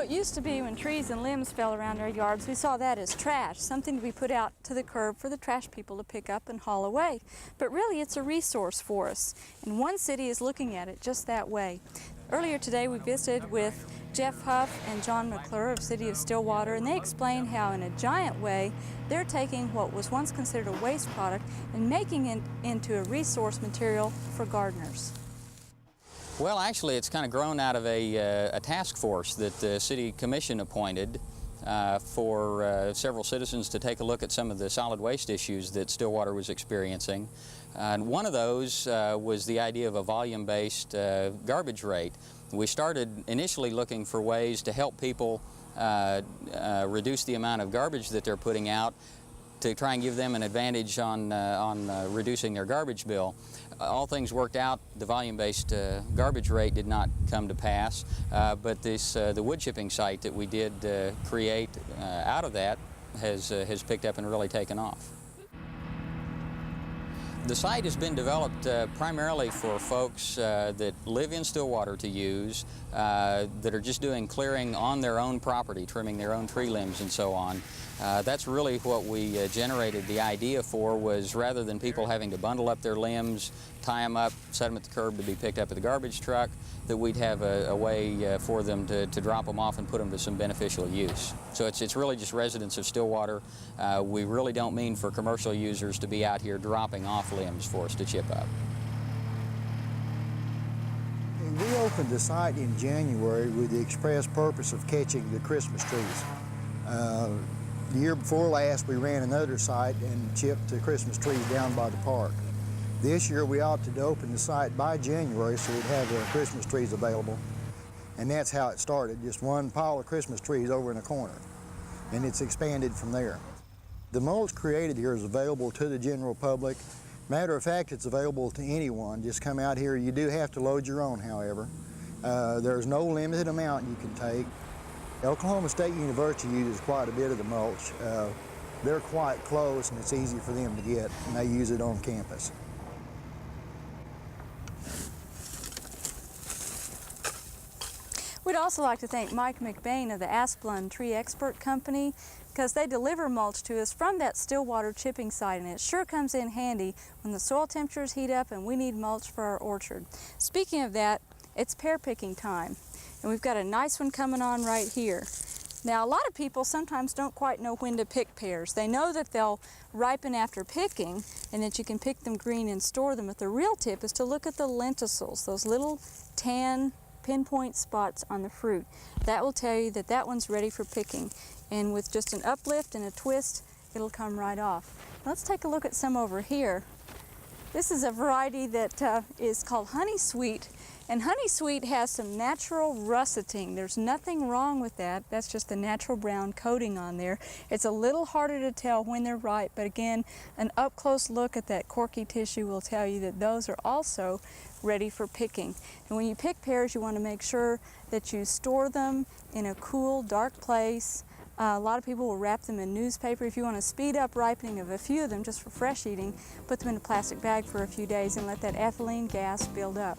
know, it used to be when trees and limbs fell around our yards, we saw that as trash, something to be put out to the curb for the trash people to pick up and haul away. But really, it's a resource for us, and one city is looking at it just that way. Earlier today, we visited with Jeff Huff and John McClure of City of Stillwater, and they explained how in a giant way they're taking what was once considered a waste product and making it into a resource material for gardeners. Well, actually, it's kind of grown out of a task force that the City Commission appointed for several citizens to take a look at some of the solid waste issues that Stillwater was experiencing. And one of those was the idea of a volume-based garbage rate. We started initially looking for ways to help people reduce the amount of garbage that they're putting out, to try and give them an advantage on reducing their garbage bill. All things worked out. The volume-based garbage rate did not come to pass, but the wood chipping site that we did create out of that has picked up and really taken off. The site has been developed primarily for folks that live in Stillwater to use, that are just doing clearing on their own property, trimming their own tree limbs and so on. That's really what we generated the idea for, was rather than people having to bundle up their limbs, tie them up, set them at the curb to be picked up at the garbage truck, that we'd have a way for them to drop them off and put them to some beneficial use. So it's really just residents of Stillwater. We really don't mean for commercial users to be out here dropping off limbs for us to chip up. We opened the site in January with the express purpose of catching the Christmas trees. The year before last, we ran another site and chipped the Christmas trees down by the park. This year, we opted to open the site by January so we'd have the Christmas trees available. And that's how it started, just one pile of Christmas trees over in a corner. And it's expanded from there. The mulch created here is available to the general public. Matter of fact, it's available to anyone. Just come out here. You do have to load your own, however. There's no limited amount you can take. Oklahoma State University uses quite a bit of the mulch. They're quite close and it's easy for them to get, and they use it on campus. We'd also like to thank Mike McBain of the Asplund Tree Expert Company, because they deliver mulch to us from that Stillwater chipping site, and it sure comes in handy when the soil temperatures heat up and we need mulch for our orchard. Speaking of that, it's pear picking time, and we've got a nice one coming on right here. Now, a lot of people sometimes don't quite know when to pick pears. They know that they'll ripen after picking and that you can pick them green and store them, but the real tip is to look at the lenticels, those little tan pinpoint spots on the fruit. That will tell you that that one's ready for picking. And with just an uplift and a twist, it'll come right off. Let's take a look at some over here. This is a variety that is called Honey Sweet, and Honey Sweet has some natural russeting. There's nothing wrong with that. That's just the natural brown coating on there. It's a little harder to tell when they're ripe, but again, an up-close look at that corky tissue will tell you that those are also ready for picking. And when you pick pears, you want to make sure that you store them in a cool, dark place. A lot of people will wrap them in newspaper. If you want to speed up ripening of a few of them just for fresh eating, put them in a plastic bag for a few days and let that ethylene gas build up.